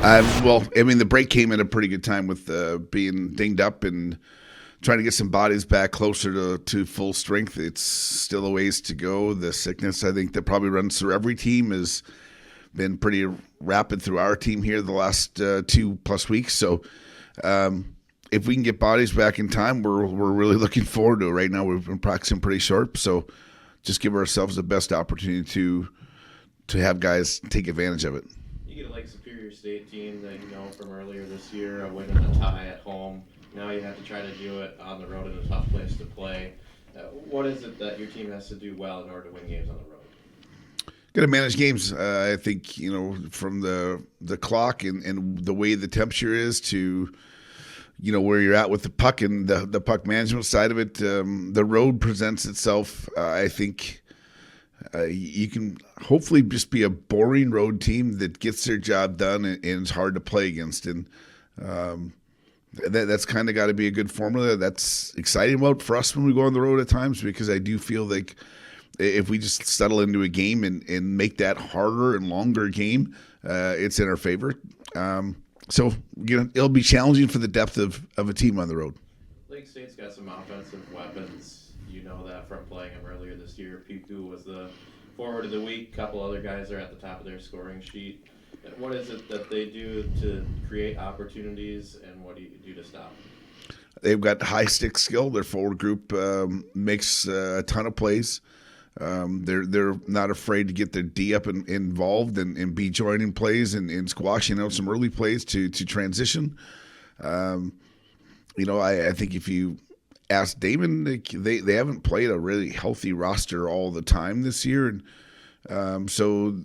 Well, I mean, the break came at a pretty good time with being dinged up and trying to get some bodies back closer to full strength. It's still a ways to go. The sickness, I think, that probably runs through every team has been pretty rapid through our team here the last 2+ weeks. So if we can get bodies back in time, we're really looking forward to it. Right now, we've been practicing pretty sharp. So just give ourselves the best opportunity to have guys take advantage of it. You get a Lake Superior State team that you know from earlier this year, winning a tie at home. Now you have to try to do it on the road in a tough place to play. What is it that your team has to do well in order to win games on the road? Got to manage games. I think from the clock and the way the temperature is to where you're at with the puck and the puck management side of it. The road presents itself. I think you can hopefully just be a boring road team that gets their job done and it's hard to play against. And that's kind of got to be a good formula. That's exciting about for us when we go on the road at times, because I do feel like if we just settle into a game and make that harder and longer game, it's in our favor. So it'll be challenging for the depth of a team on the road. Lake State's got some offensive weapons. You know that from playing them earlier this year. Piku was the forward of the week. A couple other guys are at the top of their scoring sheet. What is it that they do to create opportunities, and what do you do to stop them? They've got high stick skill. Their forward group makes a ton of plays. They're not afraid to get their D up and involved and be joining plays and squashing out some early plays to transition. I think if you ask Damon, they haven't played a really healthy roster all the time this year, and so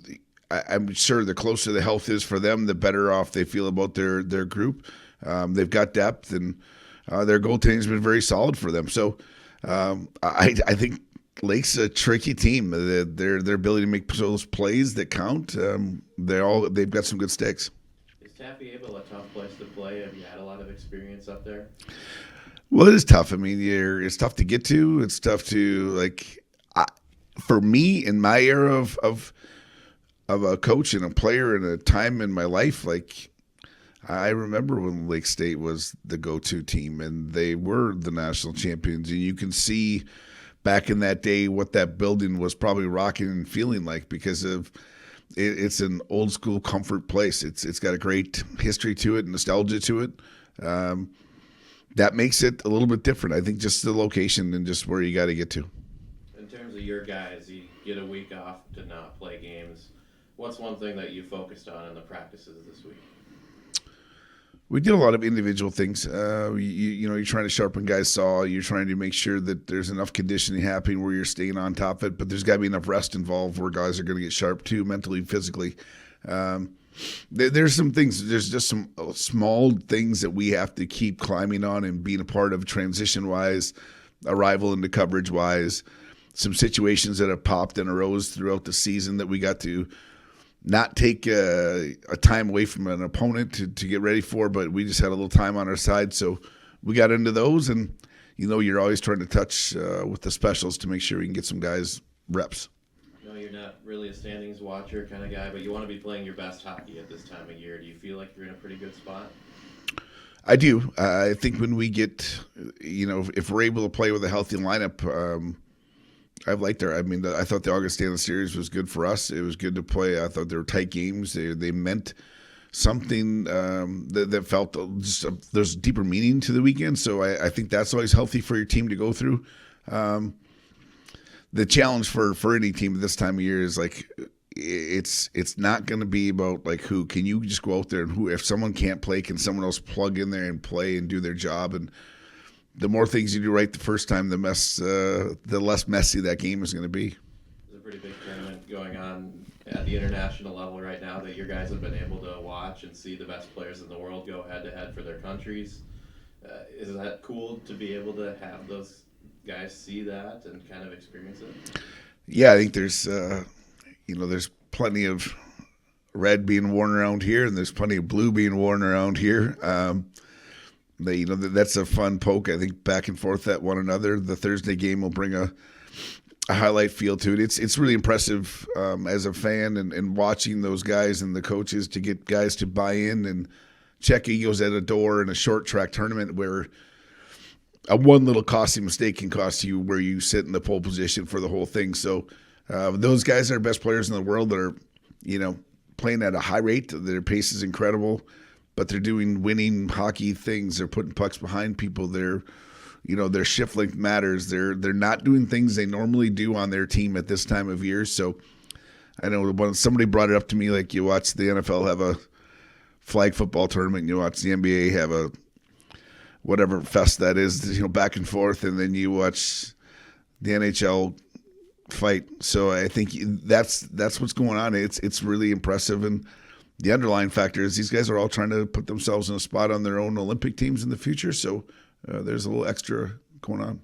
I'm sure the closer the health is for them, the better off they feel about their group. They've got depth, and their goaltending's been very solid for them. So I think Lake's a tricky team. Their ability to make those plays that count, they've got some good sticks. Is Taffy Able a tough place to play? Have you had a lot of experience up there? Well, it is tough. I mean, it's tough to get to. It's tough to for me in my era of a coach and a player and a time in my life, I remember when Lake State was the go-to team and they were the national champions, and you can see back in that day what that building was probably rocking and feeling like, because of it's an old school comfort place. It's got a great history to it, nostalgia to it. That makes it a little bit different. I think just the location and just where you got to get to. In terms of your guys, you get a week off to not play games. What's one thing that you focused on in the practices this week? We did a lot of individual things. You're trying to sharpen guys' saw. You're trying to make sure that there's enough conditioning happening where you're staying on top of it, but there's got to be enough rest involved where guys are going to get sharp too, mentally, physically. There's some things. There's just some small things that we have to keep climbing on and being a part of, transition-wise, arrival into coverage-wise, some situations that have popped and arose throughout the season that we got to not take a time away from an opponent to get ready for, but we just had a little time on our side. So we got into those, and you're always trying to touch with the specials to make sure we can get some guys reps. I know you're not really a standings watcher kind of guy, but you want to be playing your best hockey at this time of year. Do you feel like you're in a pretty good spot? I do. I think when we get, if we're able to play with a healthy lineup, I've liked our. I mean, I thought the Augustana series was good for us. It was good to play. I thought they were tight games. They meant something that felt just there's deeper meaning to the weekend. So I think that's always healthy for your team to go through. The challenge for any team at this time of year is it's not going to be about who can you just go out there and who, if someone can't play, can someone else plug in there and play and do their job. And the more things you do right the first time, the less messy that game is going to be. There's a pretty big tournament going on at the international level right now that your guys have been able to watch and see the best players in the world go head-to-head for their countries. Is that cool to be able to have those guys see that and kind of experience it? Yeah, I think there's plenty of red being worn around here, and there's plenty of blue being worn around here. That's a fun poke, I think, back and forth at one another. The Thursday game will bring a highlight feel to it. It's really impressive as a fan and watching those guys and the coaches to get guys to buy in and check egos at a door in a short track tournament where one little costly mistake can cost you where you sit in the pole position for the whole thing. So those guys are best players in the world that are, playing at a high rate. Their pace is incredible, but they're doing winning hockey things. They're putting pucks behind people. Their shift length matters. They're not doing things they normally do on their team at this time of year. So I know when somebody brought it up to me, like you watch the NFL have a flag football tournament, and you watch the NBA have a whatever fest that is, back and forth, and then you watch the NHL fight. So I think that's what's going on. It's really impressive, and the underlying factor is these guys are all trying to put themselves in a spot on their own Olympic teams in the future. So there's a little extra going on.